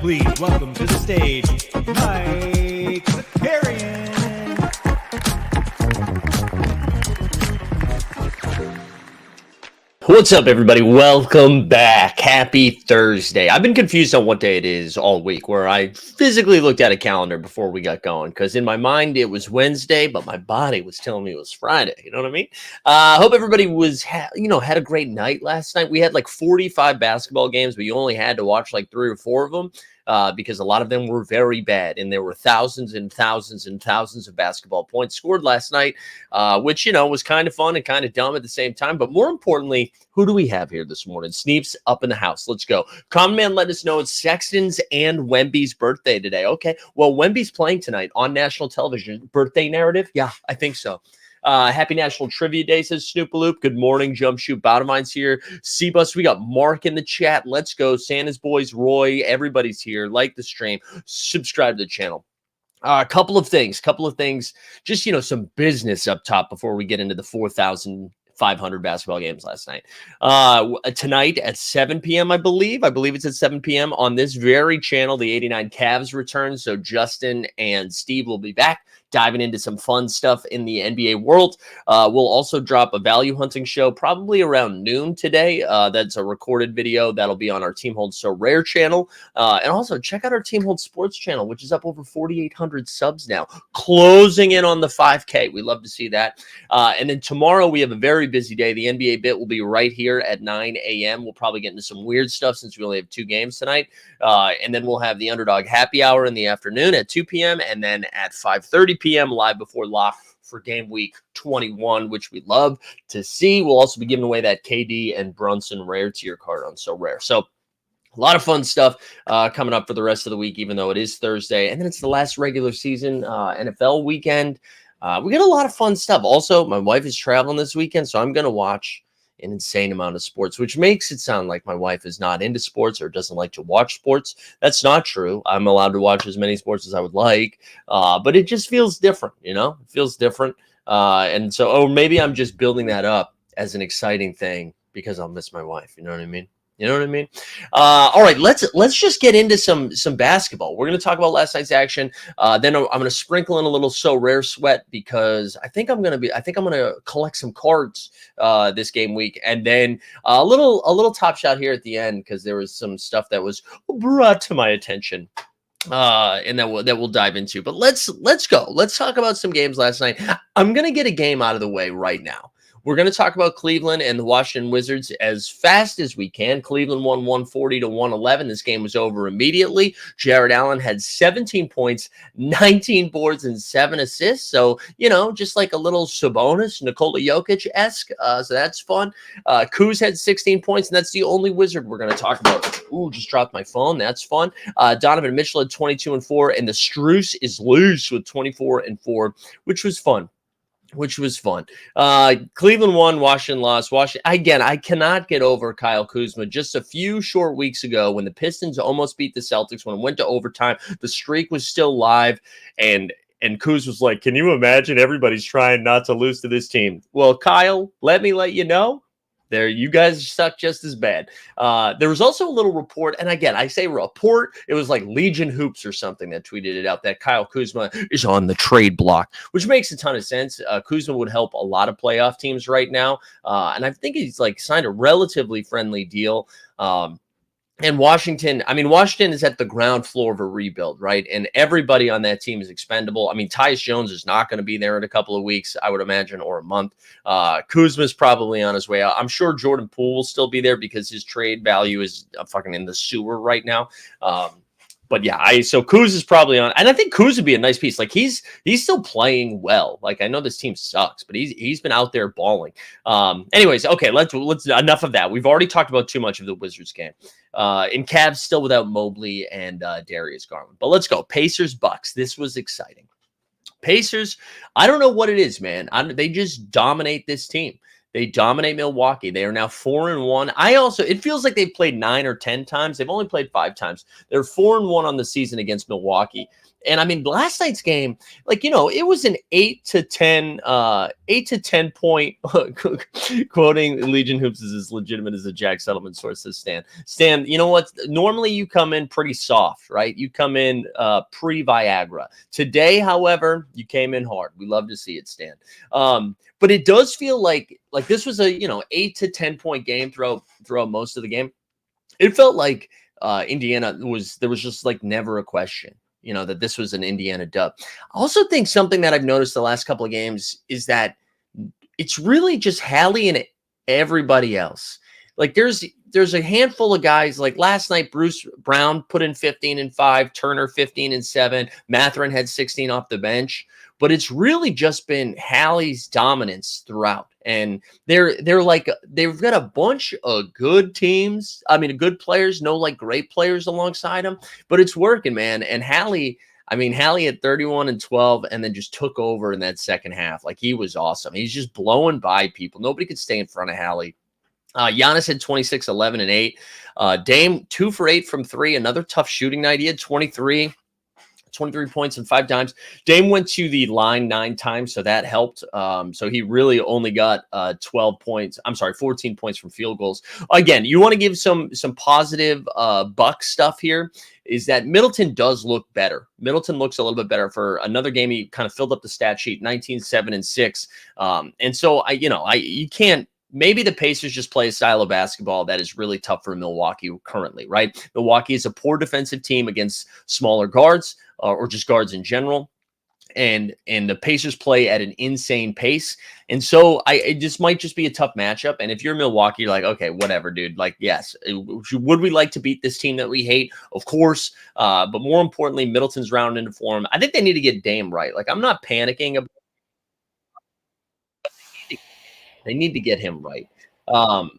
Please welcome to the stage, Mike Zakarian. What's up, everybody? Welcome back. Happy Thursday. I've been confused on what day it is all week, where I physically looked at a calendar before we got going, because in my mind it was Wednesday, but my body was telling me it was Friday. You know what I mean? Hope everybody was, had a great night last night. We had like 45 basketball games, but you only had to watch like 3 or 4 of them. Because a lot of them were very bad, and there were thousands and thousands and thousands of basketball points scored last night, which, was kind of fun and kind of dumb at the same time. But more importantly, who do we have here this morning? Sneeps up in the house. Let's go. Common Man let us know it's Sexton's and Wemby's birthday today. Okay, well, Wemby's playing tonight on national television. Birthday narrative? Yeah, I think so. Happy National Trivia Day, says Snoopaloop. Good morning, Jump Shoot. Bottomine's here. C-Bus, we got Mark in the chat. Let's go. Santa's Boys, Roy, everybody's here. Like the stream. Subscribe to the channel. A couple of things. Just, some business up top before we get into the 4,500 basketball games last night. Tonight at 7 p.m., I believe it's at 7 p.m. on this very channel, the 89 Cavs return. So Justin and Steve will be back, diving into some fun stuff in the NBA world. We'll also drop a value hunting show probably around noon today. That's a recorded video that'll be on our Team Hold So Rare channel. And also check out our Team Hold Sports channel, which is up over 4,800 subs now, closing in on the 5K. We love to see that. And then tomorrow we have a very busy day. The NBA Bit will be right here at 9 a.m. We'll probably get into some weird stuff since we only have 2 games tonight. And then we'll have the Underdog Happy Hour in the afternoon at 2 p.m. and then at 5:30 p.m. live before lock for game week 21, which we love to see. We'll also be giving away that KD and Brunson rare tier card on So Rare. So a lot of fun stuff coming up for the rest of the week, even though it is Thursday. And then it's the last regular season NFL weekend. We got a lot of fun stuff. Also, my wife is traveling this weekend, so I'm going to watch an insane amount of sports, which makes it sound like my wife is not into sports or doesn't like to watch sports. That's not true. I'm allowed to watch as many sports as I would like, but it just feels different, It feels different. And so, maybe I'm just building that up as an exciting thing because I'll miss my wife. You know what I mean? All right, let's just get into some basketball. We're going to talk about last night's action. Then I'm going to sprinkle in a little So Rare sweat because I think I'm going to collect some cards this game week, and then a little top shot here at the end because there was some stuff that was brought to my attention. And that we'll dive into. But let's go. Let's talk about some games last night. I'm going to get a game out of the way right now. We're going to talk about Cleveland and the Washington Wizards as fast as we can. Cleveland won 140-111. This game was over immediately. Jared Allen had 17 points, 19 boards, and 7 assists. So, just like a little Sabonis, Nikola Jokic-esque. So that's fun. Kuz had 16 points, and that's the only Wizard we're going to talk about. Ooh, just dropped my phone. That's fun. Donovan Mitchell had 22-4, and the Struce is loose with 24-4, which was fun. Cleveland won, Washington lost. Again, I cannot get over Kyle Kuzma. Just a few short weeks ago when the Pistons almost beat the Celtics, when it went to overtime, the streak was still live, and Kuz was like, can you imagine everybody's trying not to lose to this team? Well, Kyle, let me let you know, There, you guys suck just as bad. There was also a little report, and again, I say report, it was like Legion Hoops or something that tweeted it out that Kyle Kuzma is on the trade block, which makes a ton of sense. Kuzma would help a lot of playoff teams right now, and I think he's like signed a relatively friendly deal. And Washington, I mean, Washington is at the ground floor of a rebuild, right? And everybody on that team is expendable. I mean, Tyus Jones is not going to be there in a couple of weeks, I would imagine, or a month. Kuzma's probably on his way out. I'm sure Jordan Poole will still be there because his trade value is fucking in the sewer right now. But yeah, so Kuz is probably on, and I think Kuz would be a nice piece. Like he's still playing well. Like I know this team sucks, but he's been out there balling. Anyways, okay, let's enough of that. We've already talked about too much of the Wizards game. In Cavs still without Mobley and Darius Garland, but let's go Pacers-Bucks. This was exciting. Pacers, I don't know what it is, man. They just dominate this team. They dominate Milwaukee. They are now 4-1. It feels like they've played 9 or 10 times. They've only played 5 times. They're 4-1 on the season against Milwaukee. And I mean, last night's game, like, it was an 8 to 10 point, quoting Legion Hoops is as legitimate as a Jack Settlement source, says Stan. Stan, you know what? Normally you come in pretty soft, right? You come in pre-Viagra. Today, however, you came in hard. We love to see it, Stan. But it does feel like this was a 8 to 10 point game throughout most of the game. It felt like Indiana there was just like never a question, that this was an Indiana dub. I also think something that I've noticed the last couple of games is that it's really just Hallie and everybody else. Like there's a handful of guys. Like last night, Bruce Brown put in 15 and 5, Turner 15 and 7, Mathurin had 16 off the bench. But it's really just been Hallie's dominance throughout. And they're like, they've got a bunch of good teams. I mean, good players, no like great players alongside them, but it's working, man. And Hallie had 31 and 12 and then just took over in that second half. Like he was awesome. He's just blowing by people. Nobody could stay in front of Hallie. Giannis had 26, 11, and 8. Dame 2 for 8 from 3. Another tough shooting night. He had 23 points and 5 times. Dame went to the line 9 times, so that helped. So he really only got 14 points from field goals. Again, you want to give some positive Bucks stuff here, is that Middleton does look better. Middleton looks a little bit better. For another game, he kind of filled up the stat sheet, 19, 7, and 6. And so you can't. Maybe the Pacers just play a style of basketball that is really tough for Milwaukee currently, right? Milwaukee is a poor defensive team against smaller guards or just guards in general. And the Pacers play at an insane pace. And so it just might just be a tough matchup. And if you're Milwaukee, you're like, okay, whatever, dude. Like, yes, would we like to beat this team that we hate? Of course. But more importantly, Middleton's round into form. I think they need to get Dame right. Like, I'm not panicking about. They need to get him right. Oh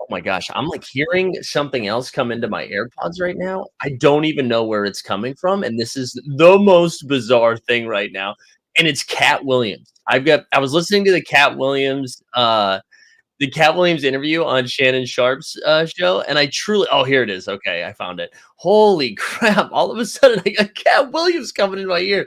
my gosh, I'm like hearing something else come into my AirPods right now. I don't even know where it's coming from, and this is the most bizarre thing right now. And it's Cat Williams. I was listening to the Cat Williams interview on Shannon Sharp's show, and I truly, here it is. Okay, I found it. Holy crap! All of a sudden, I got Cat Williams coming in my ear.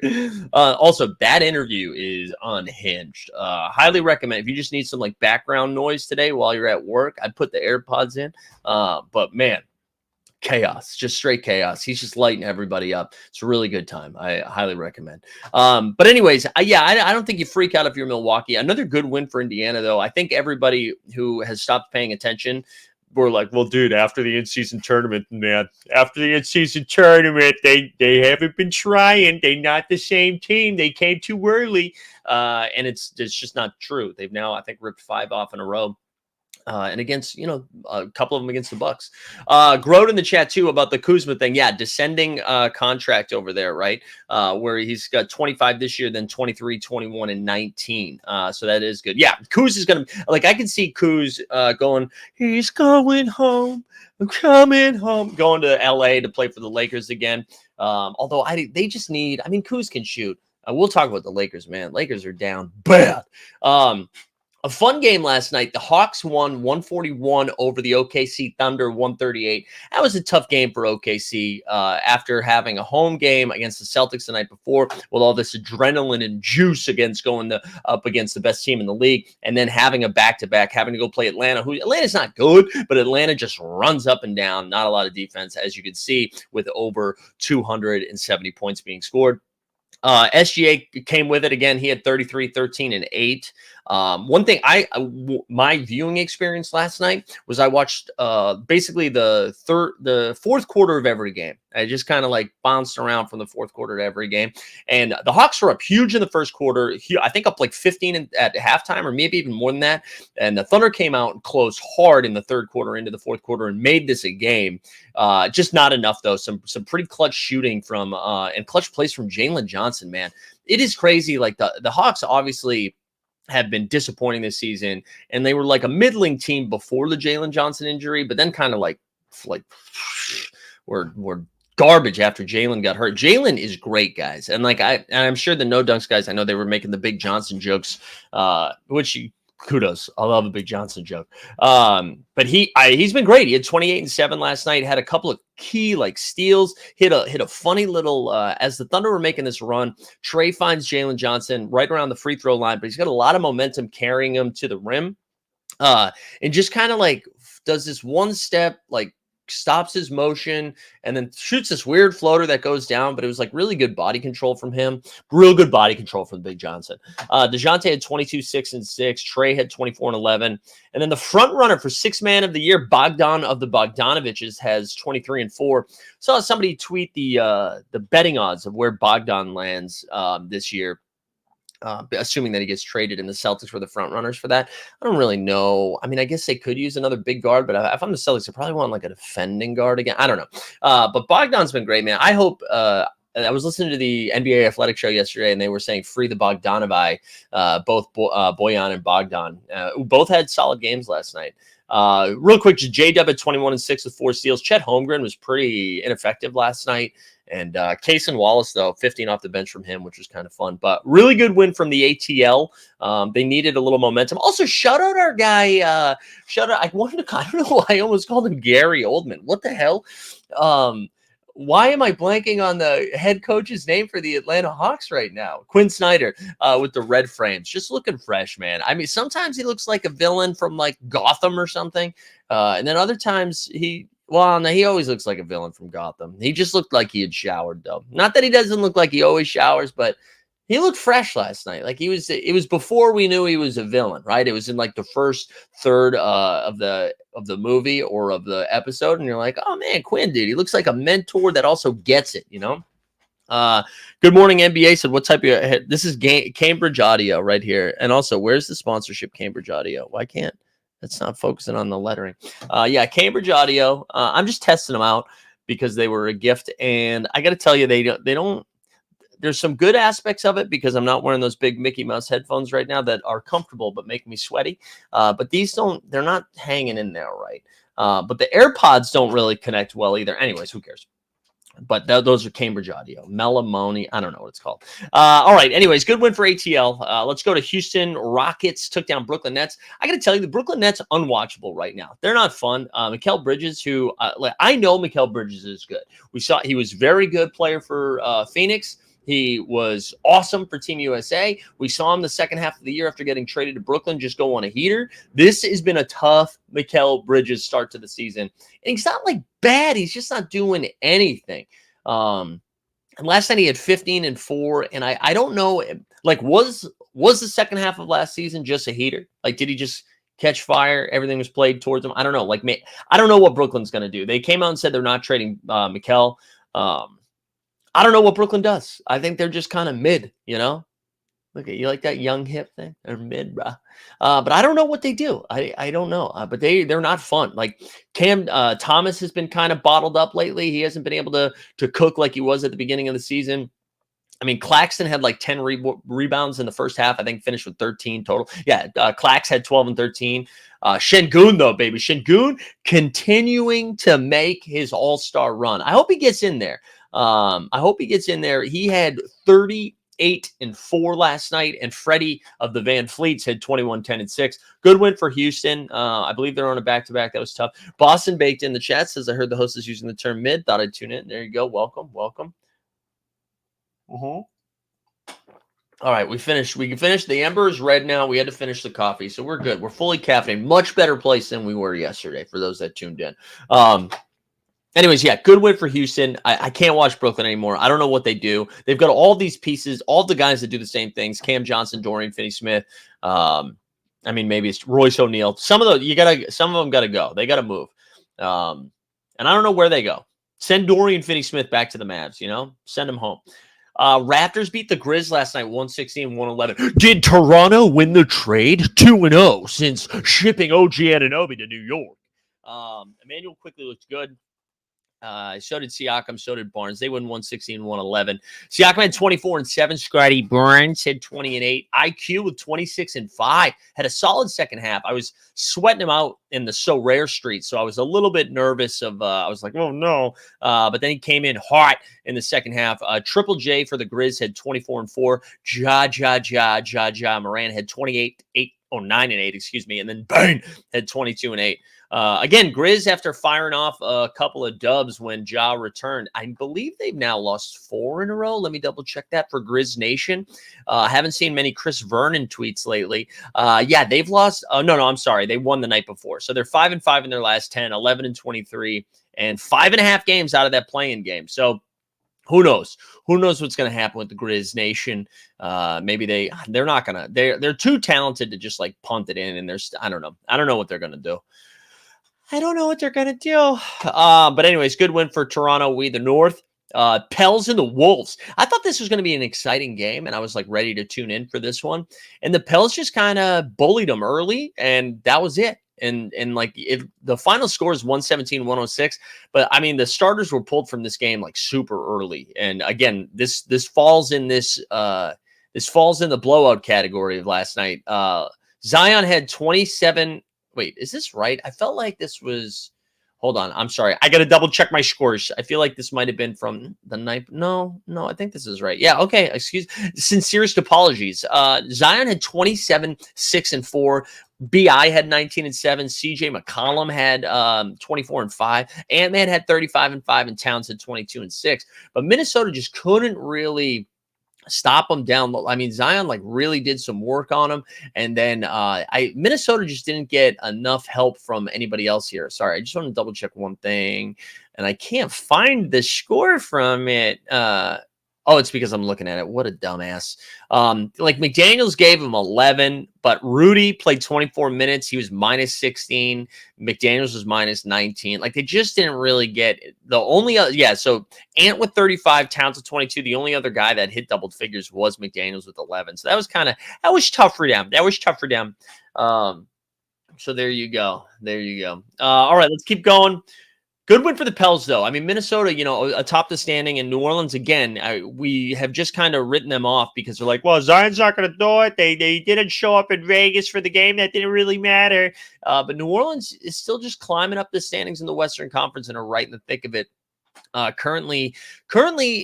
Also, that interview is unhinged. Highly recommend if you just need some like background noise today while you're at work. I'd put the AirPods in. But man, chaos, just straight chaos. He's just lighting everybody up. It's a really good time. I highly recommend. But anyways, I don't think you freak out if you're Milwaukee. Another good win for Indiana, though. I think everybody who has stopped paying attention were like, well, dude, after the in-season tournament, man, they haven't been trying. They're not the same team. They came too early. And it's just not true. They've now, I think, ripped 5 off in a row. And against, a couple of them against the Bucks. Grode in the chat too about the Kuzma thing. Yeah, descending contract over there, right? Where he's got 25 this year, then 23, 21, and 19. So that is good. Yeah, Kuz is gonna I can see Kuz going. He's going home. I'm coming home. Going to LA to play for the Lakers again. Although they just need. Kuz can shoot. We'll talk about the Lakers, man. Lakers are down bad. A fun game last night. The Hawks won 141 over the OKC Thunder 138. That was a tough game for OKC after having a home game against the Celtics the night before with all this adrenaline and juice against going up against the best team in the league, and then having a back-to-back, having to go play Atlanta, who Atlanta's not good, but Atlanta just runs up and down. Not a lot of defense, as you can see, with over 270 points being scored. SGA came with it again. He had 33, 13, and 8. One thing my viewing experience last night was I watched basically the fourth quarter of every game. I just kind of like bounced around from the fourth quarter to every game. And the Hawks were up huge in the first quarter. I think up like 15 at halftime, or maybe even more than that. And the Thunder came out and closed hard in the third quarter into the fourth quarter and made this a game. Just not enough, though. Some pretty clutch shooting from and clutch plays from Jalen Johnson, man. It is crazy. Like the Hawks obviously have been disappointing this season, and they were like a middling team before the Jalen Johnson injury, but then kind of like we're garbage after Jalen got hurt. Jalen is great, guys, and I'm sure the No Dunks guys, I know they were making the Big Johnson jokes, which kudos. I love a Big Johnson joke. But he's been great. He had 28 and 7 last night. Had a couple of key like steals. Hit a funny little as the Thunder were making this run. Trey finds Jalen Johnson right around the free throw line, but he's got a lot of momentum carrying him to the rim. And just kind of like does this one step, like stops his motion and then shoots this weird floater that goes down, but it was like really good body control from him. Real good body control from Big Johnson. DeJounte had 22, 6 and 6. Trey had 24 and 11. And then the front runner for sixth man of the year, Bogdan of the Bogdanoviches, has 23 and 4. Saw somebody tweet the betting odds of where Bogdan lands this year. Assuming that he gets traded and the Celtics were the front runners for that. I don't really know. I mean, I guess they could use another big guard, but if I'm the Celtics, I probably want like a defending guard again. I don't know. But Bogdan's been great, man. I hope I was listening to the NBA Athletic show yesterday, and they were saying free the Bogdanovi, both Bojan and Bogdan, who both had solid games last night. Real quick, J-Dub at 21 and 6 with 4 steals. Chet Holmgren was pretty ineffective last night. And Cason Wallace, though, 15 off the bench from him, which was kind of fun. But really good win from the ATL. They needed a little momentum. Also, shout out our guy. I don't know why I almost called him Gary Oldman. What the hell? Why am I blanking on the head coach's name for the Atlanta Hawks right now? Quinn Snyder with the red frames. Just looking fresh, man. I mean, sometimes he looks like a villain from like Gotham or something. And then other times he always looks like a villain from Gotham. He just looked like he had showered, though. Not that he doesn't look like he always showers, but he looked fresh last night. Like it was before we knew he was a villain, right? It was in like the first third of the movie or of the episode. And you're like, oh man, Quinn, dude, he looks like a mentor that also gets it, you know? Good morning, NBA said, what type of, this is Cambridge Audio right here. And also, where's the sponsorship, Cambridge Audio? Why can't? That's not focusing on the lettering. Yeah, Cambridge Audio. I'm just testing them out because they were a gift. And I got to tell you, they don't, there's some good aspects of it because I'm not wearing those big Mickey Mouse headphones right now that are comfortable but make me sweaty. But these they're not hanging in there right. But the AirPods don't really connect well either. Anyways, who cares? But those are Cambridge Audio. Melamoni. I don't know what it's called. All right. Anyways, good win for ATL. Let's go to Houston Rockets. Took down Brooklyn Nets. I got to tell you, the Brooklyn Nets unwatchable right now. They're not fun. Mikal Bridges, who I know Mikal Bridges is good. We saw he was very good player for Phoenix. He was awesome for Team USA. We saw him the second half of the year after getting traded to Brooklyn just go on a heater. This has been a tough Mikal Bridges start to the season. And he's not like bad. He's just not doing anything. And last night he had 15 and 4. And I don't know, like, was the second half of last season just a heater? Like, did he just catch fire? Everything was played towards him. I don't know. Like, I don't know what Brooklyn's going to do. They came out and said they're not trading Mikal. I don't know what Brooklyn does. I think they're just kind of mid, you know? Look at you, like that young hip thing? They're mid, bro. But I don't know what they do. I don't know. But they're not fun. Like Cam Thomas has been kind of bottled up lately. He hasn't been able to cook like he was at the beginning of the season. I mean, Claxton had like 10 rebounds in the first half. I think finished with 13 total. Yeah, Clax had 12 and 13. Şengün, though, baby. Şengün continuing to make his all-star run. I hope he gets in there. He had 30 28-4 last night, and Freddie of the Van Fleets had 21-10-6. Good win for Houston. I believe they're on a back-to-back. That was tough. Boston baked in the chat, says, I heard the host is using the term mid. Thought I'd tune in. There you go. Welcome. All right, we finished. We can finish. The Ember is red now. We had to finish the coffee, so we're good. We're fully caffeinated. Much better place than we were yesterday, for those that tuned in. Anyways, yeah, good win for Houston. I can't watch Brooklyn anymore. I don't know what they do. They've got all these pieces, all the guys that do the same things. Cam Johnson, Dorian Finney-Smith. Maybe it's Royce O'Neal. Some of them gotta go. They gotta move. And I don't know where they go. Send Dorian Finney-Smith back to the Mavs, Send him home. Raptors beat the Grizz last night, 116-111. Did Toronto win the trade? 2-0 since shipping OG Anunoby to New York. Emmanuel quickly looks good. So did Siakam, so did Barnes. They win 116-111. Siakam had 24-7. Scotty Barnes had 20-8. IQ with 26-5. Had a solid second half. I was sweating him out in the So Rare street, so I was a little bit nervous I was like, oh no. But then he came in hot in the second half. Triple J for the Grizz had 24-4. Ja Moran had 9-8, excuse me, and then bang, had 22-8. Again, Grizz, after firing off a couple of dubs when Ja returned, I believe they've now lost 4 in a row. Let me double check that for Grizz Nation. Haven't seen many Chris Vernon tweets lately. Yeah, they've lost. No, I'm sorry. They won the night before. So they're 5-5 in their last 10, 11-23, and 5.5 games out of that play-in game. So who knows? Who knows what's going to happen with the Grizz Nation? Maybe they're not going to. They're too talented to just like punt it in. And I don't know. I don't know what they're going to do. But anyways, good win for Toronto. We the North. Pels and the Wolves. I thought this was going to be an exciting game, and I was like ready to tune in for this one. And the Pels just kind of bullied them early, and that was it. And like if the final score is 117-106, but I mean the starters were pulled from this game like super early. And again, this falls in the blowout category of last night. Zion had 27. Wait, is this right? I felt like this was. Hold on. I'm sorry. I got to double check my scores. I feel like this might have been from the night. No, I think this is right. Yeah. Okay. Sincerest apologies. Zion had 27, 6 and 4. BI had 19 and 7. CJ McCollum had 24 and 5. Ant-Man had 35 and 5, and Towns had 22 and 6. But Minnesota just couldn't really stop them down. I mean, Zion like really did some work on him, and then Minnesota just didn't get enough help from anybody else here. Sorry, I just want to double check one thing, and I can't find the score from it. Oh, it's because I'm looking at it. What a dumbass. Like McDaniels gave him 11, but Rudy played 24 minutes. He was minus 16. McDaniels was minus 19. Like they just didn't really get the only so Ant with 35, Towns with 22. The only other guy that hit double figures was McDaniels with 11. So that was tough for them. So there you go. All right, let's keep going. Good win for the Pels, though. I mean, Minnesota, atop the standing, and New Orleans, again, we have just kind of written them off because they're like, well, Zion's not going to do it. They didn't show up in Vegas for the game. That didn't really matter. But New Orleans is still just climbing up the standings in the Western Conference and are right in the thick of it. Currently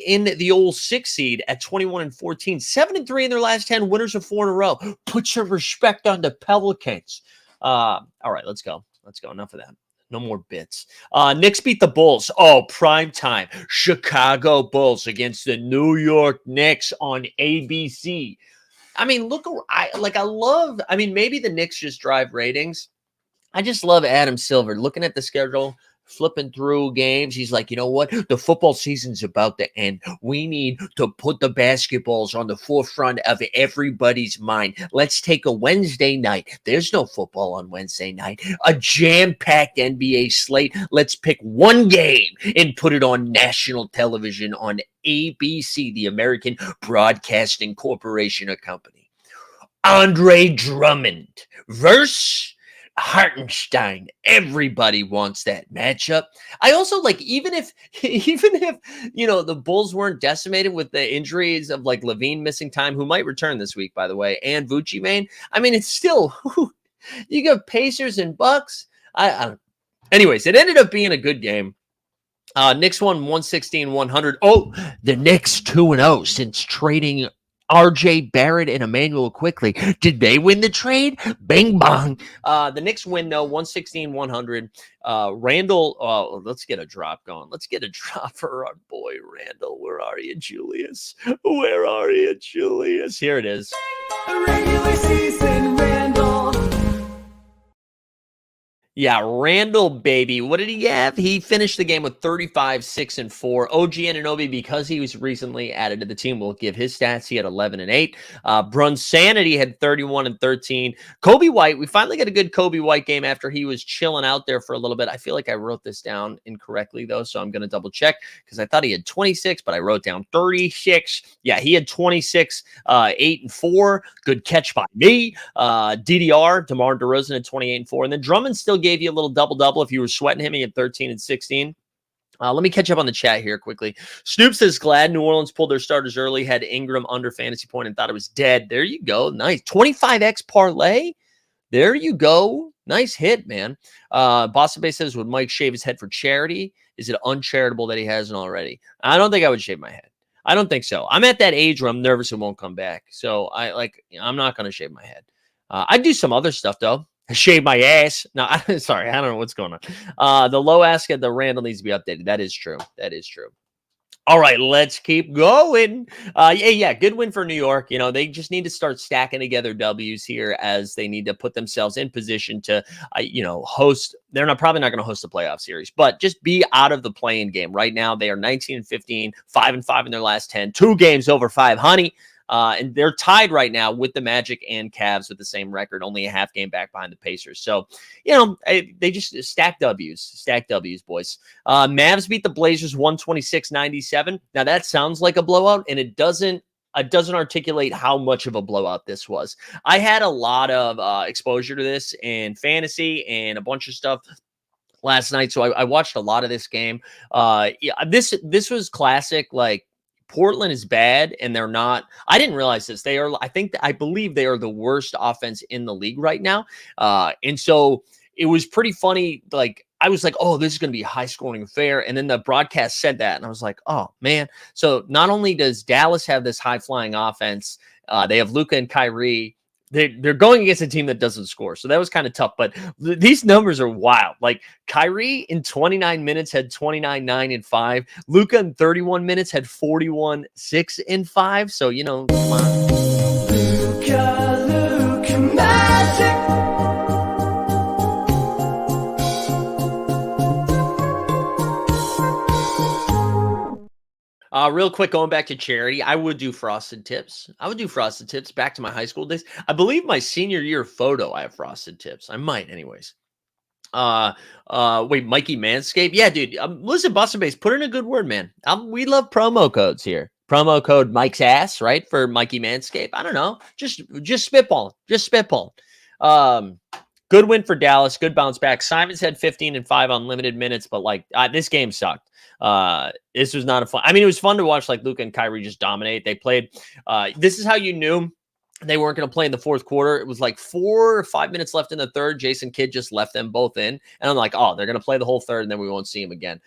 in the old 6 seed at 21-14, 7-3 in their last 10, winners of 4 in a row. Put some respect on the Pelicans. All right, let's go. Enough of that. No more bits. Knicks beat the Bulls. Oh, prime time. Chicago Bulls against the New York Knicks on ABC. I mean, maybe the Knicks just drive ratings. I just love Adam Silver looking at the schedule, flipping through games. He's like, you know what? The football season's about to end. We need to put the basketballs on the forefront of everybody's mind. Let's take a Wednesday night. There's no football on Wednesday night. A jam-packed NBA slate. Let's pick one game and put it on national television on ABC, the American Broadcasting Corporation or Company. Andre Drummond versus Hartenstein. Everybody wants that matchup. I also like even if the Bulls weren't decimated with the injuries of like Levine missing time, who might return this week, by the way, and Vucci Mane. I mean, it's still you got Pacers and Bucks. I don't. Anyways, it ended up being a good game. Knicks won 116-100. Oh, the Knicks 2-0 since trading RJ Barrett and Emmanuel Quickly. Did they win the trade? Bing bong. The Knicks win, though, 116-100. Randall, let's get a drop going. Let's get a drop for our boy Randall. Where are you, Julius? Where are you, Julius? Here it is. Regular season Randall. Yeah, Randall, baby. What did he have? He finished the game with 35, 6, and 4. OG Anunoby, because he was recently added to the team, will give his stats. He had 11 and 8. Brunsanity had 31 and 13. Kobe White, we finally got a good Kobe White game after he was chilling out there for a little bit. I feel like I wrote this down incorrectly, though, so I'm going to double check because I thought he had 26, but I wrote down 36. Yeah, he had 26, 8 and 4. Good catch by me. DDR, DeMar DeRozan had 28 and 4. And then Drummond still gave you a little double-double. If you were sweating him, he had 13 and 16. Let me catch up on the chat here quickly. Snoop says, glad New Orleans pulled their starters early, had Ingram under fantasy point and thought it was dead. There you go. Nice. 25X parlay. There you go. Nice hit, man. Boston Bay says, would Mike shave his head for charity? Is it uncharitable that he hasn't already? I don't think I would shave my head. I don't think so. I'm at that age where I'm nervous it won't come back. So I'm not going to shave my head. I do some other stuff, though. Shave my ass. No, sorry. I don't know what's going on. The low ask at the Randall needs to be updated. That is true. That is true. All right, let's keep going. Yeah, good win for New York. You know, they just need to start stacking together W's here as they need to put themselves in position to, host. They're probably not going to host the playoff series, but just be out of the play-in game. Right now, they are 19 and 15, 5 and 5 in their last 10, 2 games over 5. And they're tied right now with the Magic and Cavs with the same record, only a half game back behind the Pacers. So, they just stack W's, boys. Mavs beat the Blazers 126-97. Now that sounds like a blowout, and it doesn't articulate how much of a blowout this was. I had a lot of exposure to this in fantasy and a bunch of stuff last night. So I watched a lot of this game. This was classic, like, Portland is bad, and they're not. I didn't realize this. I believe they are the worst offense in the league right now. And so it was pretty funny. Like, I was like, oh, this is going to be a high scoring affair. And then the broadcast said that, and I was like, oh man. So not only does Dallas have this high flying offense, they have Luka and Kyrie. They're going against a team that doesn't score. So that was kind of tough. But these numbers are wild. Like, Kyrie in 29 minutes had 29, 9, and 5. Luka in 31 minutes had 41, 6, and 5. So, come on. Luka magic. Real quick, going back to charity, I would do frosted tips. Back to my high school days. I believe my senior year photo, I have frosted tips. I might, anyways. Wait, Mikey Manscaped? Yeah, dude. Listen, Boston Base, put in a good word, man. We love promo codes here. Promo code Mike's ass, right? For Mikey Manscaped. I don't know. Just spitballing. Good win for Dallas. Good bounce back. Simons had 15 and 5 on limited minutes, but this game sucked. This was not a fun. I mean, it was fun to watch Luka and Kyrie just dominate. They played. This is how you knew they weren't going to play in the fourth quarter. It was 4 or 5 minutes left in the third. Jason Kidd just left them both in. And I'm like, oh, they're going to play the whole third, and then we won't see him again.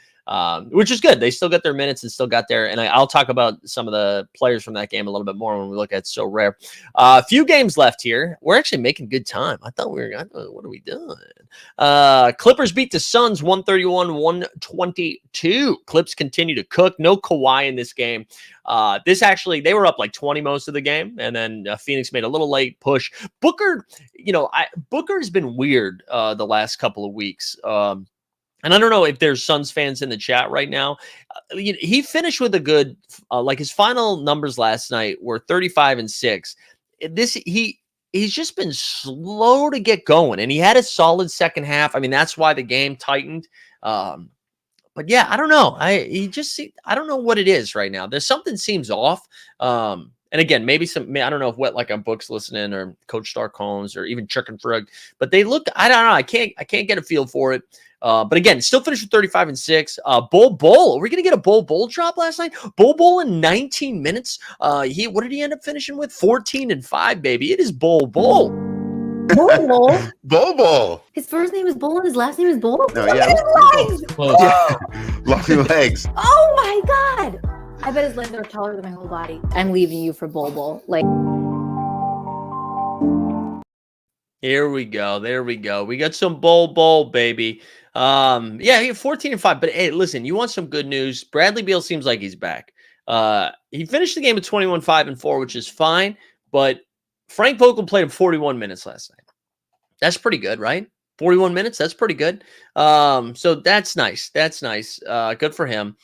Which is good. They still got their minutes and still got there. And I'll talk about some of the players from that game a little bit more when we look at So Rare. A few games left here. We're actually making good time. I thought what are we doing? Clippers beat the Suns 131-122. Clips continue to cook. No Kawhi in this game. They were up 20 most of the game. And then Phoenix made a little late push. Booker, Booker's been weird the last couple of weeks. And I don't know if there's Suns fans in the chat right now. He finished with a good, his final numbers last night were 35 and 6. He's just been slow to get going, and he had a solid second half. I mean, that's why the game tightened. But yeah, I don't know. I don't know what it is right now. There's something seems off. And again, maybe I don't know if on Books listening or Coach Stark Holmes or even Chicken Frog, but they look, I don't know. I can't get a feel for it. But again, still finished with 35 and 6. Bull. Are we going to get a Bull drop last night? Bull in 19 minutes. What did he end up finishing with? 14 and 5, baby. It is Bull. Bull. His first name is Bull and his last name is Bull? No, yeah. Look at his legs. Long legs. Oh my God. I bet his legs are taller than my whole body. I'm leaving you for Bol. Like. Here we go. There we go. We got some Bol, baby. Yeah, he 14-5. But hey, listen, you want some good news? Bradley Beal seems like he's back. He finished the game at 21-5-4, which is fine. But Frank Vogel played him 41 minutes last night. That's pretty good, right? 41 minutes. That's pretty good. So that's nice. That's nice. Good for him.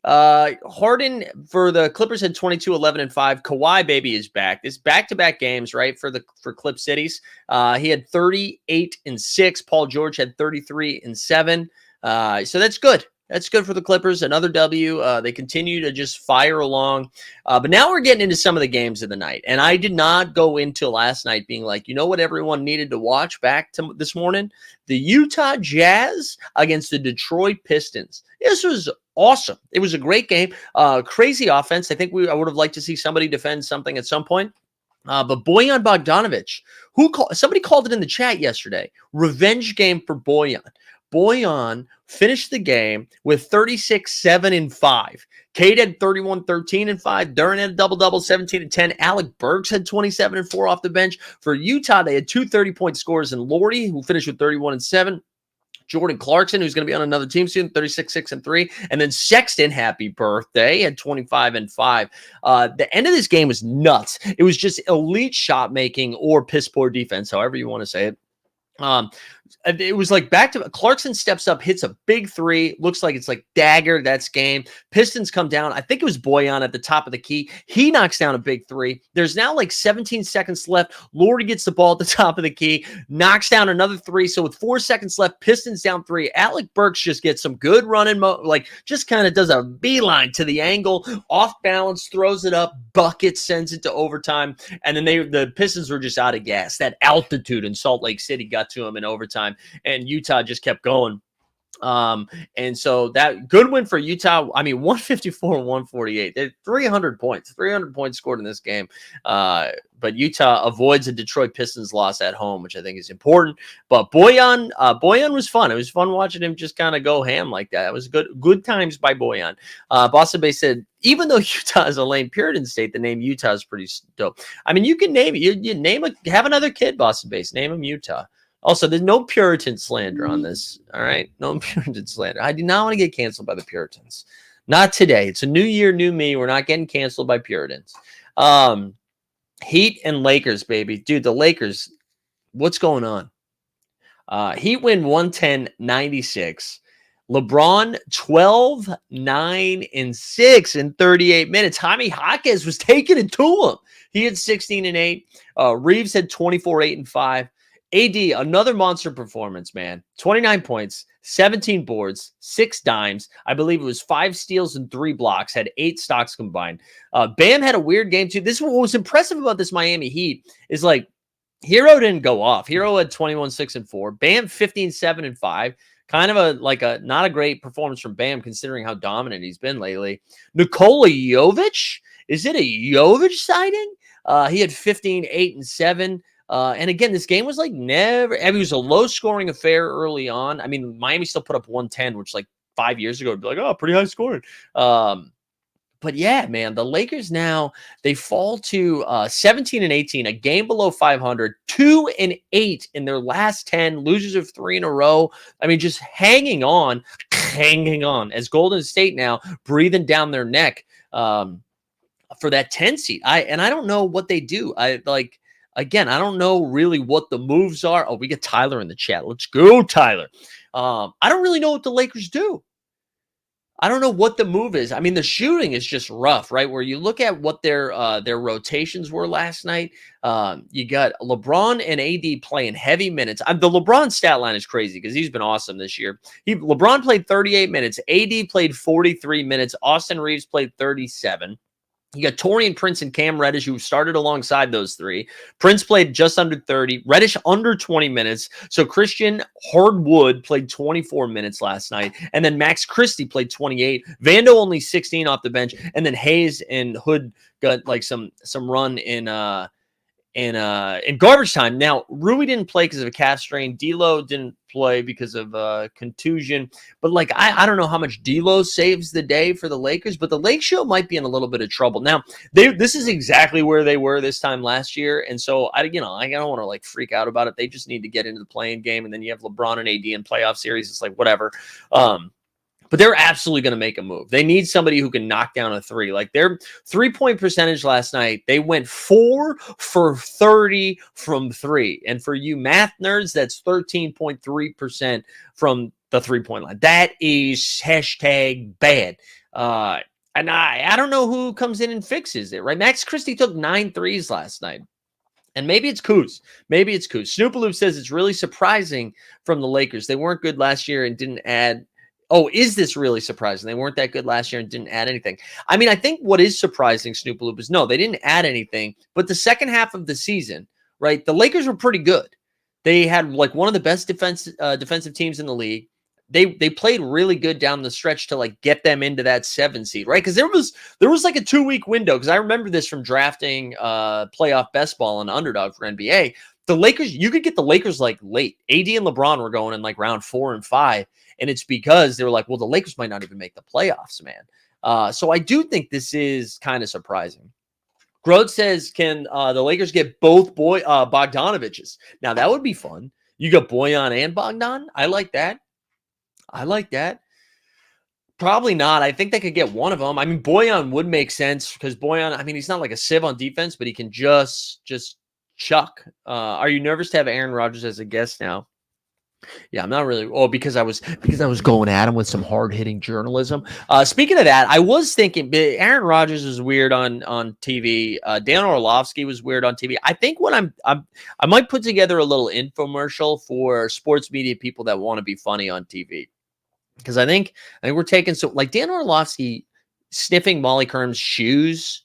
Harden for the Clippers had 22, 11, and 5. Kawhi, baby, is back. This back-to-back games, right, for Clip Cities. He had 38 and 6. Paul George had 33 and 7. So that's good. That's good for the Clippers. Another W. They continue to just fire along. But now we're getting into some of the games of the night. And I did not go into last night being like, you know what everyone needed to watch back to this morning? The Utah Jazz against the Detroit Pistons. This was awesome. It was a great game. Crazy offense. I think I would have liked to see somebody defend something at some point. But Bojan Bogdanovic, somebody called it in the chat yesterday, revenge game for Bojan. Bojan finished the game with 36, 7, and 5. Cade had 31, 13, and 5. Duren had a double-double, 17 and 10. Alec Burks had 27 and 4 off the bench. For Utah, they had 2 30-point scorers in Lordy, who finished with 31 and 7. Jordan Clarkson, who's going to be on another team soon, 36, 6, and 3. And then Sexton, happy birthday, had 25 and 5. The end of this game was nuts. It was just elite shot making or piss poor defense, however you want to say it. It was like back to Clarkson steps up, hits a big three. Looks like it's like dagger. That's game. Pistons come down. I think it was Bojan at the top of the key. He knocks down a big three. There's now like 17 seconds left. Lordy gets the ball at the top of the key, knocks down another three. So with 4 seconds left, Pistons down 3. Alec Burks just gets some good running, like just kind of does a beeline to the angle, off balance, throws it up, bucket, sends it to overtime. And then the Pistons were just out of gas. That altitude in Salt Lake City got to them in overtime, and Utah just kept going. And so that good win for Utah. I mean, 154-148. They had 300 points scored in this game. But Utah avoids a Detroit Pistons loss at home, which I think is important. But Bojan was fun. It was fun watching him just kind of go ham like that. It was good times by Bojan. Boston Bay said, even though Utah is a lame Puritan state, the name Utah is pretty dope. I mean, you can name it. You name it. Have another kid, Boston Bay. Name him Utah. Also, there's no Puritan slander on this, all right? No Puritan slander. I do not want to get canceled by the Puritans. Not today. It's a new year, new me. We're not getting canceled by Puritans. Heat and Lakers, baby. Dude, the Lakers, what's going on? Heat win 110-96. LeBron, 12, 9, and 6 in 38 minutes. Jaime Jaquez was taking it to him. He had 16 and 8. Reeves had 24, 8, and 5. AD, another monster performance, man. 29 points, 17 boards, 6 dimes. I believe it was 5 steals and 3 blocks, had 8 stocks combined. Bam had a weird game, too. This is what was impressive about this Miami Heat is like Hero didn't go off. Hero had 21, 6, and 4. Bam, 15, 7, and 5. Kind of a not a great performance from Bam considering how dominant he's been lately. Nikola Jovic, is it a Jovic sighting? He had 15, 8, and 7. And again, this game was like never. I mean, it was a low-scoring affair early on. I mean, Miami still put up 110, which like 5 years ago would be like, oh, pretty high scoring. But yeah, man, the Lakers now they fall to 17 and 18, a game below 500, 2 and 8 in their last 10, losers of 3 in a row. I mean, just hanging on as Golden State now breathing down their neck for that 10 seed. I don't know what they do. Again, I don't know really what the moves are. Oh, we get Tyler in the chat. Let's go, Tyler. I don't really know what the Lakers do. I don't know what the move is. I mean, the shooting is just rough, right? Where you look at what their rotations were last night. You got LeBron and AD playing heavy minutes. The LeBron stat line is crazy because he's been awesome this year. LeBron played 38 minutes. AD played 43 minutes. Austin Reeves played 37. You got Taurean Prince and Cam Reddish, who started alongside those three. Prince played just under 30. Reddish under 20 minutes. So Christian Hardwood played 24 minutes last night. And then Max Christie played 28. Vando only 16 off the bench. And then Hayes and Hood got like some run in in garbage time. Now, Rui didn't play because of a calf strain. D'Lo didn't play because of contusion. But like, I don't know how much D'Lo saves the day for the Lakers, but the Lake Show might be in a little bit of trouble. Now, this is exactly where they were this time last year, and so I don't want to like freak out about it. They just need to get into the playing game, and then you have LeBron and AD in playoff series. It's like whatever. But they're absolutely going to make a move. They need somebody who can knock down a three. Like their 3-point percentage last night, they went 4 for 30 from three. And for you math nerds, that's 13.3% from the 3-point line. That is #bad. And I don't know who comes in and fixes it, right? Max Christie took 9 threes last night. And maybe it's Kuz. Snoopaloop says it's really surprising from the Lakers. They weren't good last year and didn't add. Oh, is this really surprising? They weren't that good last year and didn't add anything. I mean, I think what is surprising, Snoopaloop, is no, they didn't add anything. But the second half of the season, right, the Lakers were pretty good. They had like one of the best defensive teams in the league. They played really good down the stretch to like get them into that 7 seed, right? Because there was like a 2-week window. Because I remember this from drafting playoff best ball and underdog for NBA. The Lakers, you could get the Lakers like late. AD and LeBron were going in like round 4 and 5. And it's because they were like, well, the Lakers might not even make the playoffs, man. So I do think this is kind of surprising. Grode says, can the Lakers get both Bogdanoviches? Now, that would be fun. You got Bojan and Bogdan? I like that. Probably not. I think they could get one of them. I mean, Bojan would make sense because Bojan, I mean, he's not like a sieve on defense, but he can just chuck. Are you nervous to have Aaron Rodgers as a guest now? Yeah, I'm not really. Oh, because I was going at him with some hard-hitting journalism. Speaking of that, I was thinking Aaron Rodgers was weird on TV. Dan Orlovsky was weird on TV. I think what I might put together a little infomercial for sports media people that want to be funny on TV, because I think we're taking like Dan Orlovsky sniffing Molly Kern's shoes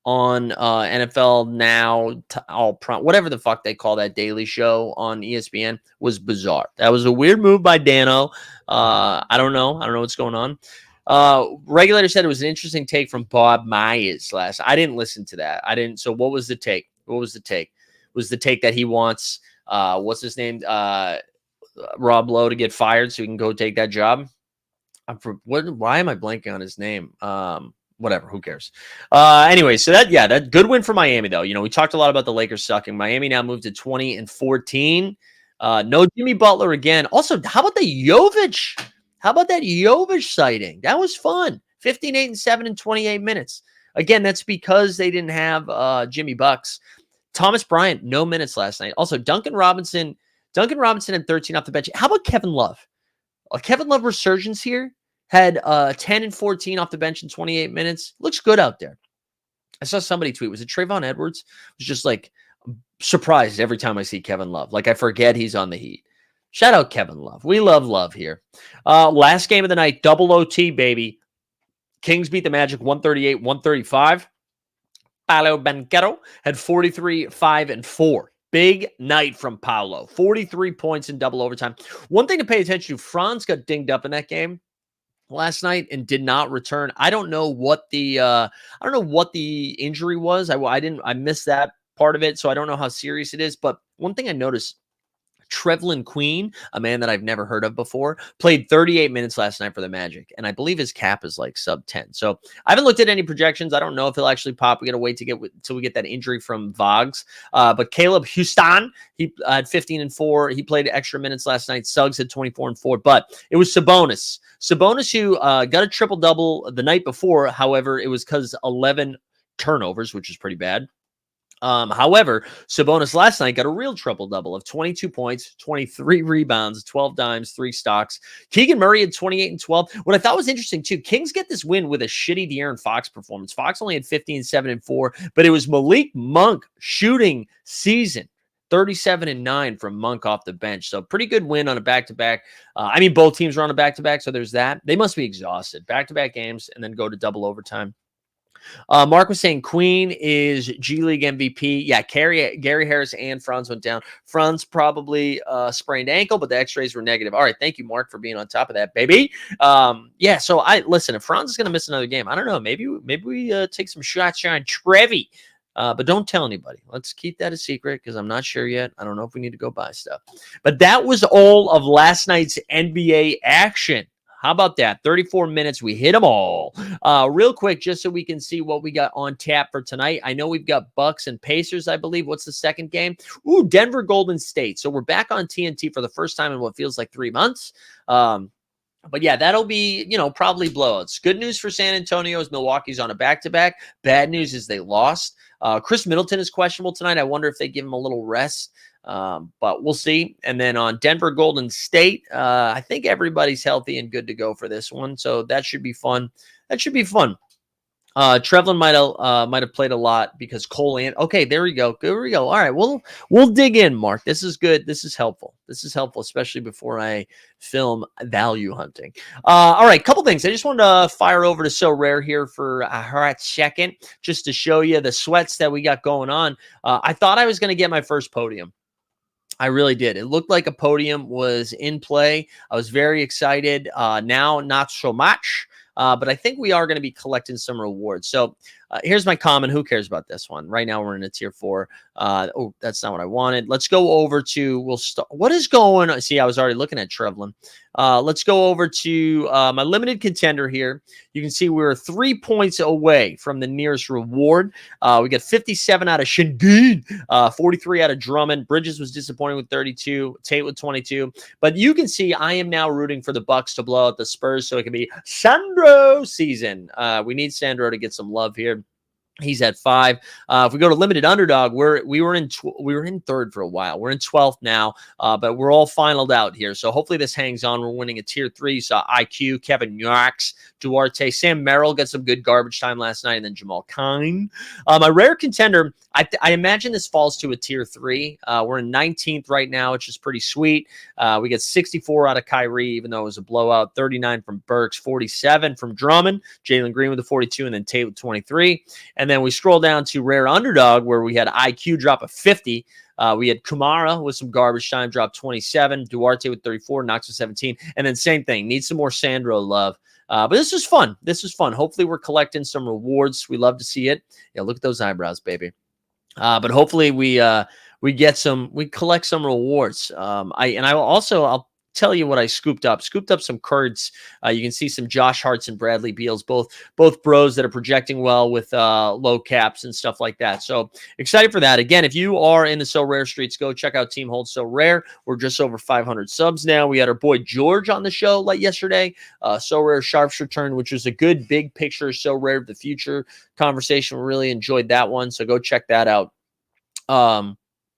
on NFL Now, whatever the fuck they call that daily show on ESPN, was bizarre. That was a weird move by Dano. I don't know what's going on. Regulator said it was an interesting take from Bob Myers last. I didn't listen to that. I didn't. So what was the take? Was the take that he wants what's his name? Rob Lowe to get fired so he can go take that job? Why am I blanking on his name? Whatever, who cares? Anyway, so that good win for Miami, though. You know, we talked a lot about the Lakers sucking. Miami now moved to 20-14. No Jimmy Butler again. Also, how about the Jovic? How about that Jovic sighting? That was fun. 15, 8, and 7 in 28 minutes. Again, that's because they didn't have Jimmy Bucks. Thomas Bryant, no minutes last night. Also, Duncan Robinson had 13 off the bench. How about Kevin Love? Kevin Love resurgence here. Had 10 and 14 off the bench in 28 minutes. Looks good out there. I saw somebody tweet. Was it Trayvon Edwards? Was just like surprised every time I see Kevin Love. Like I forget he's on the Heat. Shout out Kevin Love. We love Love here. Last game of the night, double OT, baby. Kings beat the Magic 138-135. Paolo Banchero had 43, 5, and 4. Big night from Paolo. 43 points in double overtime. One thing to pay attention to, Franz got dinged up in that game last night and did not return. I don't know what the injury was. I missed that part of it, so I don't know how serious it is. But one thing I noticed, Trevlin Queen, a man that I've never heard of before, played 38 minutes last night for the Magic, and I believe his cap is like sub 10. So I haven't looked at any projections. I don't know if he'll actually pop. We got to wait till we get that injury from Vogs. But Caleb Houston, he had 15 and 4. He played extra minutes last night. Suggs had 24 and 4. But it was Sabonis who got a triple double the night before. However, it was because 11 turnovers, which is pretty bad. However, Sabonis last night got a real triple-double of 22 points, 23 rebounds, 12 dimes, 3 stocks. Keegan Murray had 28 and 12. What I thought was interesting, too, Kings get this win with a shitty De'Aaron Fox performance. Fox only had 15, 7, and 4, but it was Malik Monk shooting season. 37 and 9 from Monk off the bench. So pretty good win on a back-to-back. I mean, both teams were on a back-to-back, so there's that. They must be exhausted. Back-to-back games and then go to double overtime. Mark was saying Queen is G League MVP. Yeah, Gary Harris and Franz went down. Franz probably sprained ankle, but the x-rays were negative. All right, thank you, Mark, for being on top of that, baby. Yeah, so listen, if Franz is going to miss another game, I don't know. Maybe we take some shots on Trevi. But don't tell anybody. Let's keep that a secret because I'm not sure yet. I don't know if we need to go buy stuff. But that was all of last night's NBA action. How about that? 34 minutes. We hit them all. Real quick, just so we can see what we got on tap for tonight. I know we've got Bucks and Pacers, I believe. What's the second game? Ooh, Denver Golden State. So we're back on TNT for the first time in what feels like 3 months. But yeah, that'll be, probably blowouts. Good news for San Antonio is Milwaukee's on a back-to-back. Bad news is they lost. Chris Middleton is questionable tonight. I wonder if they give him a little rest. But we'll see. And then on Denver Golden State, I think everybody's healthy and good to go for this one. So that should be fun. Trevlin might have played a lot because Cole and okay, there we go. All right, we'll dig in, Mark. This is good. This is helpful, especially before I film value hunting. All right, couple things. I just wanted to fire over to So Rare here for a hot second, just to show you the sweats that we got going on. I thought I was going to get my first podium. I really did. It looked like a podium was in play. I was very excited. Now, not so much. But I think we are going to be collecting some rewards. So here's my comment. Who cares about this one? Right now we're in a tier 4. Oh, that's not what I wanted. Let's go over to, what is going on? See, I was already looking at Trevlin. Let's go over to my limited contender here. You can see we're 3 points away from the nearest reward. We got 57 out of Shingun, 43 out of Drummond. Bridges was disappointing with 32, Tate with 22. But you can see I am now rooting for the Bucks to blow out the Spurs so it can be Sandro season. We need Sandro to get some love here. He's at 5. If we go to limited underdog, we were in third for a while. We're in 12th now, but we're all finaled out here. So hopefully this hangs on. We're winning a tier 3. You saw IQ, Kevin Knox, Duarte, Sam Merrill got some good garbage time last night, and then Jamal Kine. My rare contender, I imagine this falls to a tier 3. We're in 19th right now, which is pretty sweet. We got 64 out of Kyrie, even though it was a blowout. 39 from Burks, 47 from Drummond, Jalen Green with the 42, and then Tate with 23. And then we scroll down to rare underdog where we had IQ drop a 50. We had Kumara with some garbage time drop 27, Duarte with 34, Knox with 17. And then same thing, need some more Sandro love. But this is fun. Hopefully we're collecting some rewards. We love to see it. Yeah, look at those eyebrows, baby. But hopefully we collect some rewards. I'll tell you what I scooped up some cards. You can see some Josh Harts and Bradley Beals, both bros that are projecting well with low caps and stuff like that. So excited for that. Again, if you are in the So Rare streets, go check out Team Hold So Rare. We're just over 500 subs now. We had our boy George on the show like yesterday. So Rare Sharps return, which was a good big picture So Rare of the future conversation. We really enjoyed that one. So go check that out.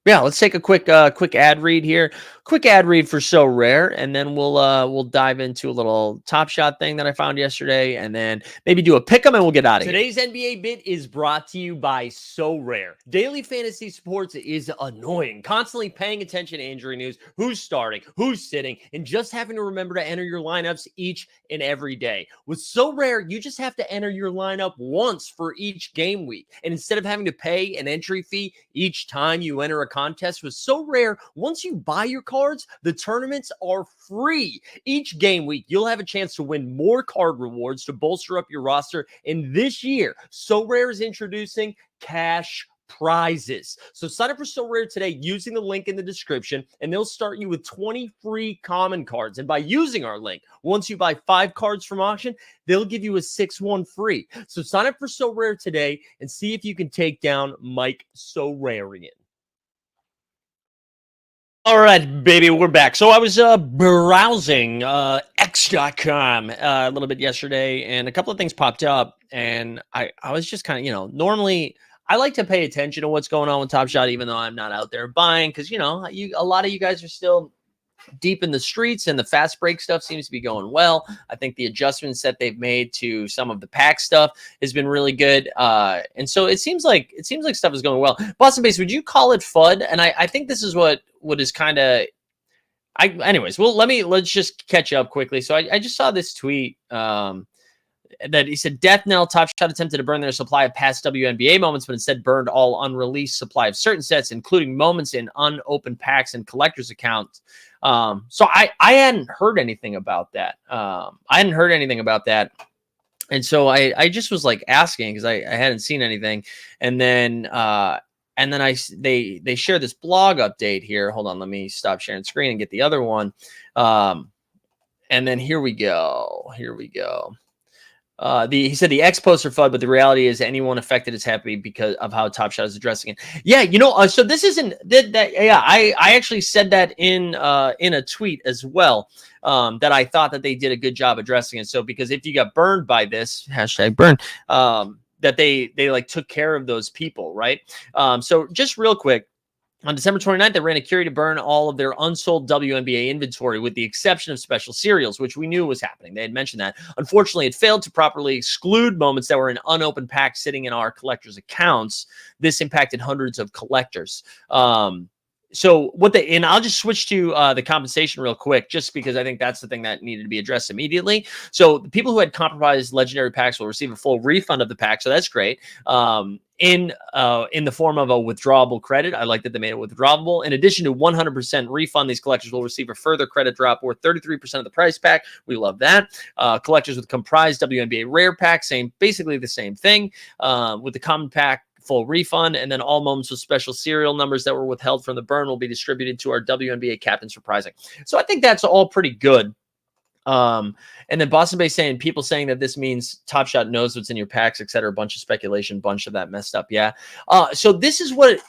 Yeah, let's take a quick ad read here. Quick ad read for So Rare, and then we'll dive into a little Top Shot thing that I found yesterday, and then maybe do a pick 'em and we'll get out of here. Today's NBA bit is brought to you by So Rare. Daily fantasy sports is annoying. Constantly paying attention to injury news, who's starting, who's sitting, and just having to remember to enter your lineups each and every day. With So Rare, you just have to enter your lineup once for each game week, and instead of having to pay an entry fee each time you enter a contest with So Rare, once you buy your cards, the tournaments are free. Each game week, you'll have a chance to win more card rewards to bolster up your roster. And this year, So Rare is introducing cash prizes. So sign up for So Rare today using the link in the description, and they'll start you with 20 free common cards. And by using our link, once you buy 5 cards from auction, they'll give you a 6-1 free. So sign up for So Rare today and see if you can take down Mike So Rarian. All right, baby, we're back. So I was browsing X.com a little bit yesterday, and a couple of things popped up, and I was just kind of, normally I like to pay attention to what's going on with Top Shot, even though I'm not out there buying, because, a lot of you guys are still deep in the streets, and the fast break stuff seems to be going well. I think the adjustments that they've made to some of the pack stuff has been really good. And so it seems like stuff is going well. Boston Base, would you call it FUD? And I think this is what is kind of, anyways, well, let's just catch up quickly. So I just saw this tweet, that he said, Death Knell, Top Shot attempted to burn their supply of past WNBA moments, but instead burned all unreleased supply of certain sets, including moments in unopened packs and collectors accounts. So I hadn't heard anything about that. And so I just was like asking because I hadn't seen anything. And then they share this blog update here. Hold on, let me stop sharing screen and get the other one. And then here we go. He said the X posts are fun, but the reality is anyone affected is happy because of how Top Shot is addressing it. Yeah, so this isn't that. Yeah, I actually said that in a tweet as well. That I thought that they did a good job addressing it. So because if you got burned by this #burn, that they like took care of those people, right? So just real quick. On December 29th, they ran a query to burn all of their unsold WNBA inventory with the exception of special serials, which we knew was happening. They had mentioned that. Unfortunately, it failed to properly exclude moments that were in unopened packs sitting in our collectors' accounts. This impacted hundreds of collectors. And I'll just switch to the compensation real quick, just because I think that's the thing that needed to be addressed immediately. So the people who had compromised legendary packs will receive a full refund of the pack. So that's great. In the form of a withdrawable credit. I like that they made it withdrawable. In addition to 100% refund, these collectors will receive a further credit drop worth 33% of the price pack. We love that. Collectors with comprised WNBA rare pack, basically the same thing. With the common pack, full refund, and then all moments with special serial numbers that were withheld from the burn will be distributed to our WNBA captains for prizing. So I think that's all pretty good. And then Boston Bay saying people saying that this means Top Shot knows what's in your packs, etc. A bunch of speculation, bunch of that messed up. Yeah. So this is what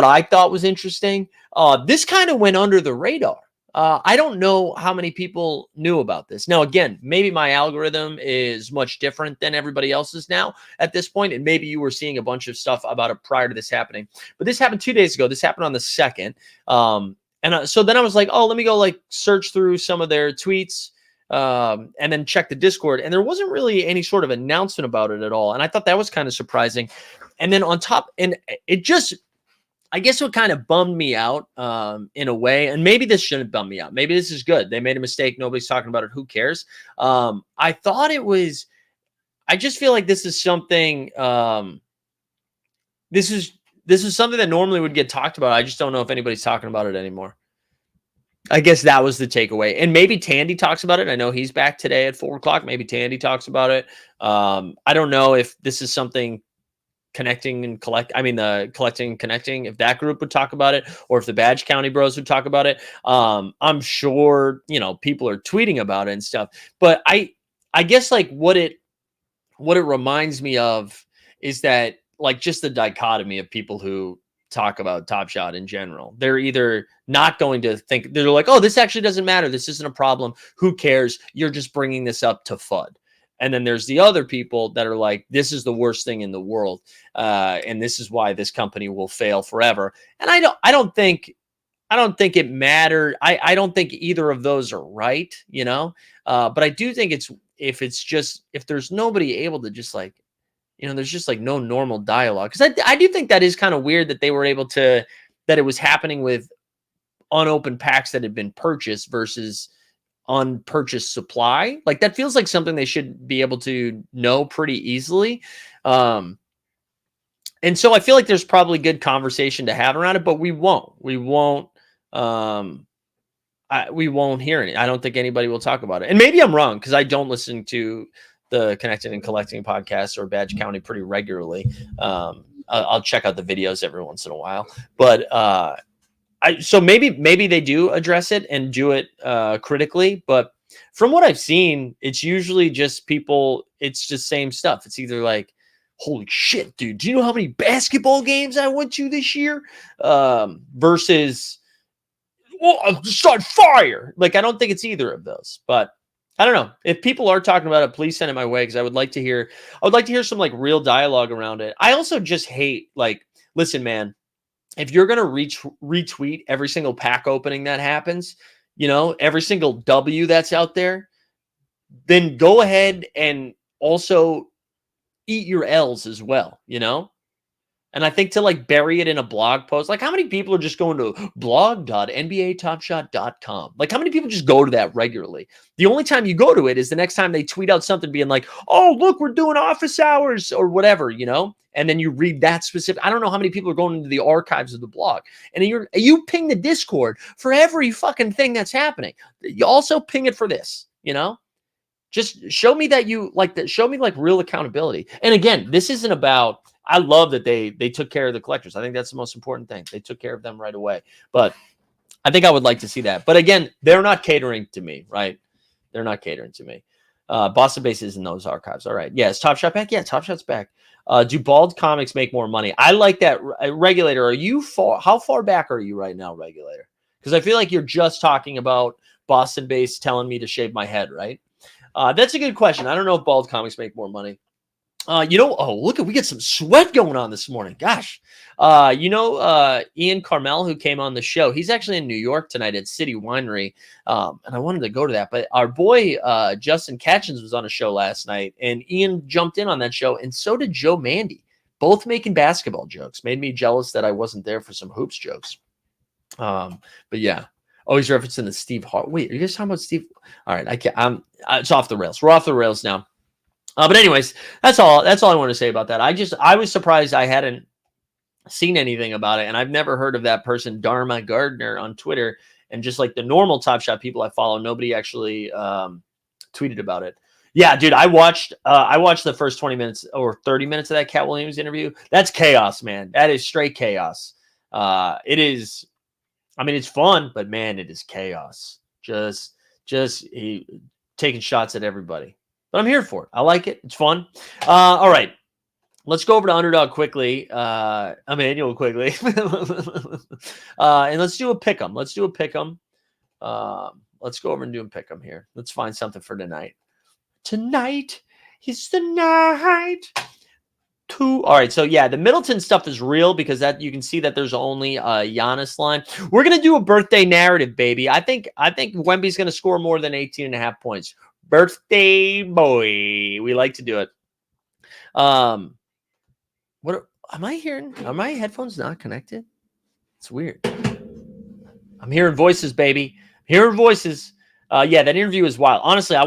I thought was interesting. This kind of went under the radar. I don't know how many people knew about this. Now, again, maybe my algorithm is much different than everybody else's now at this point, and maybe you were seeing a bunch of stuff about it prior to this happening. But this happened 2 days ago. This happened on the 2nd. So then I was like, oh, let me go like search through some of their tweets and then check the Discord. And there wasn't really any sort of announcement about it at all. And I thought that was kind of surprising. And then on top, and it just, I guess what kind of bummed me out in a way, and maybe this shouldn't bum me out. Maybe this is good. They made a mistake. Nobody's talking about it. Who cares? I thought it was, I just feel like this is something, this is something that normally would get talked about. I just don't know if anybody's talking about it anymore. I guess that was the takeaway. And maybe Tandy talks about it. I know he's back today at 4:00. Maybe Tandy talks about it. I don't know if this is something collecting and connecting, if that group would talk about it, or if the Badge County Bros would talk about it. I'm sure, people are tweeting about it and stuff. But I guess like what it reminds me of is that like just the dichotomy of people who talk about Top Shot in general. They're either not going to think, they're like, oh, this actually doesn't matter. This isn't a problem. Who cares? You're just bringing this up to FUD. And then there's the other people that are like, this is the worst thing in the world. And this is why this company will fail forever. And I don't think it mattered. I don't think either of those are right, but I do think if there's nobody able to just like, there's just like no normal dialogue. Cause I do think that is kind of weird that they were able to, that it was happening with unopened packs that had been purchased versus unpurchased supply. Like that feels like something they should be able to know pretty easily. And so I feel like there's probably good conversation to have around it, but we won't hear any. I don't think anybody will talk about it. And maybe I'm wrong because I don't listen to the Connected and Collecting podcast or Badge County pretty regularly. I'll check out the videos every once in a while, but so maybe they do address it and do it critically, but from what I've seen, it's usually just people. It's just same stuff. It's either like, holy shit, dude, do you know how many basketball games I went to this year? Versus, well, I'll start fire. Like, I don't think it's either of those, but I don't know. If people are talking about it, please send it my way because I would like to hear some like real dialogue around it. I also just hate, like, listen, man, if you're going to retweet every single pack opening that happens, every single W that's out there, then go ahead and also eat your L's as well, And I think to like bury it in a blog post, like how many people are just going to blog.nbatopshot.com? Like how many people just go to that regularly? The only time you go to it is the next time they tweet out something being like, oh, look, we're doing office hours or whatever, and then you read that specific. I don't know how many people are going into the archives of the blog. And you ping the Discord for every fucking thing that's happening. You also ping it for this, Just show me that you like that. Show me like real accountability. And again, this isn't about. I love that they took care of the collectors. I think that's the most important thing. They took care of them right away. But I think I would like to see that. But again, they're not catering to me, right? They're not catering to me. Boston Base is in those archives. All right. Yeah, is Top Shot back? Yeah, Top Shot's back. Do bald comics make more money? I like that. Regulator, are you far? How far back are you right now, Regulator? Because I feel like you're just talking about Boston Base telling me to shave my head, right? That's a good question. I don't know if bald comics make more money. Look we get some sweat going on this morning. Gosh. Ian Carmel, who came on the show, he's actually in New York tonight at City Winery. And I wanted to go to that, but our boy, Justin Catchins was on a show last night, and Ian jumped in on that show, and so did Joe Mandy, both making basketball jokes. Made me jealous that I wasn't there for some hoops jokes. But yeah. Oh, he's referencing the Steve Hart. Wait, are you guys talking about Steve? All right. It's off the rails. We're off the rails now. But anyways, that's all I want to say about that. I was surprised I hadn't seen anything about it, and I've never heard of that person, Dharma Gardner, on Twitter. And just like the normal Top Shot people I follow, nobody actually tweeted about it. Yeah, dude, I watched the first 20 minutes or 30 minutes of that Cat Williams interview. That's chaos, man. That is straight chaos. It is. I mean, it's fun, but man, it is chaos. Just he taking shots at everybody. But I'm here for it. I like it. It's fun. All right. Let's go over to Underdog quickly. Emmanuel quickly. And let's do a pick'em. Let's do a pick'em. Let's go over and do a pick'em here. Let's find something for tonight. Tonight is the night. All right, so yeah, the Middleton stuff is real because that you can see that there's only a Giannis line. We're gonna do a birthday narrative, baby. I think Wemby's gonna score more than 18.5 points. Birthday boy. We like to do it. What am I hearing? Are my headphones not connected? It's weird. I'm hearing voices, baby. Hearing voices. Yeah, that interview is wild. Honestly, I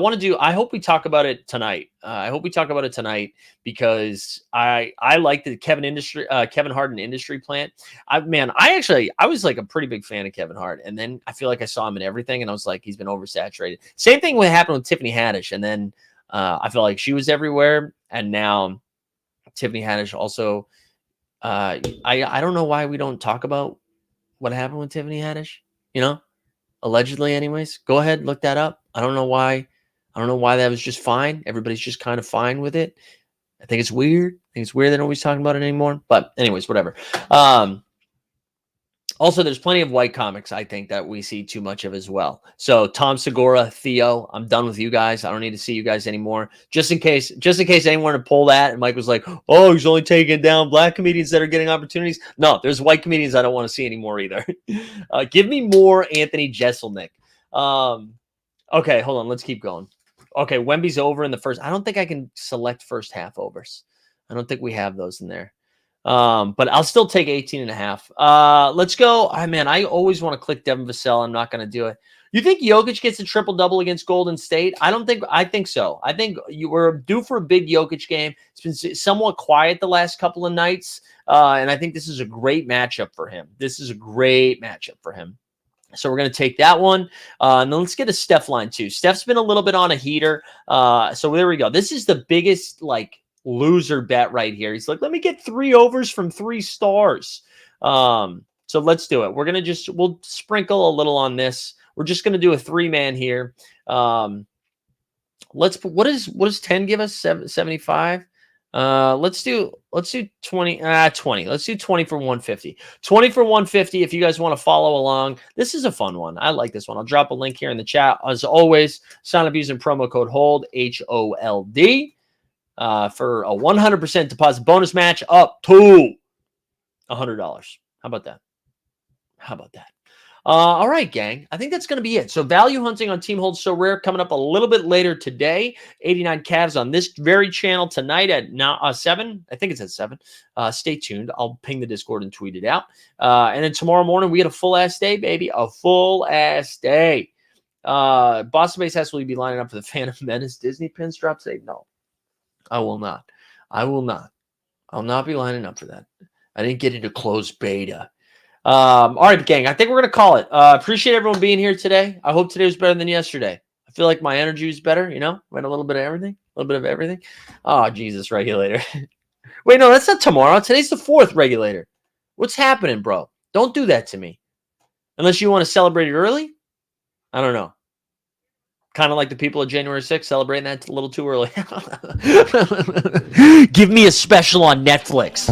hope we talk about it tonight. Because I like the Kevin Hart industry plant. I was like a pretty big fan of Kevin Hart, and then I feel like I saw him in everything, and I was like, he's been oversaturated. Same thing what happened with Tiffany Haddish, and then I feel like she was everywhere, and now Tiffany Haddish also. I don't know why we don't talk about what happened with Tiffany Haddish. Allegedly, anyways. Go ahead, look that up. I don't know why that was just fine. Everybody's just kind of fine with it. I think it's weird. They don't always talking about it anymore. But anyways, whatever. Also, there's plenty of white comics, I think, that we see too much of as well. So Tom Segura, Theo, I'm done with you guys. I don't need to see you guys anymore. Just in case anyone to pull that, and Mike was like, oh, he's only taking down black comedians that are getting opportunities. No, there's white comedians I don't want to see anymore either. Give me more Anthony Jeselnik. Okay, hold on. Let's keep going. Okay, Wemby's over in the first. I don't think I can select first half overs. I don't think we have those in there. But I'll still take 18.5. Let's go. I always want to click Devin Vassell. I'm not going to do it. You think Jokic gets a triple-double against Golden State? I think so. I think you were due for a big Jokic game. It's been somewhat quiet the last couple of nights. And I think this is a great matchup for him. So we're going to take that one. And then let's get a Steph line too. Steph's been a little bit on a heater. So there we go. This is the biggest, loser bet right here. He's like, let me get 3 overs from 3 stars. So let's do it. We'll sprinkle a little on this. We're just going to do a 3-man here. What does 10 give us? 75. Let's do 20. 20. Let's do 20 for 150. 20 for 150. If you guys want to follow along, this is a fun one. I like this one. I'll drop a link here in the chat. As always, sign up using promo code HOLD, HOLD. For a 100% deposit bonus match up to $100. How about that? All right, gang. I think that's going to be it. So value hunting on Team Hold So Rare coming up a little bit later today. 89 Cavs on this very channel tonight at 7. I think it's at 7. Stay tuned. I'll ping the Discord and tweet it out. And then tomorrow morning, we get a full-ass day, baby. A full-ass day. Boston Base will you be lining up for the Phantom Menace Disney pins drop today? No. I will not. I'll not be lining up for that. I didn't get into closed beta. All right, gang. I think we're going to call it. Appreciate everyone being here today. I hope today was better than yesterday. I Feel like my energy is better, Read a little bit of everything. A little bit of everything. Oh, Jesus, regulator. Wait, no, that's not tomorrow. Today's the 4th, regulator. What's happening, bro? Don't do that to me. Unless you want to celebrate it early. I don't know. Kind of like the people of January 6th celebrating that a little too early. Give me a special on Netflix.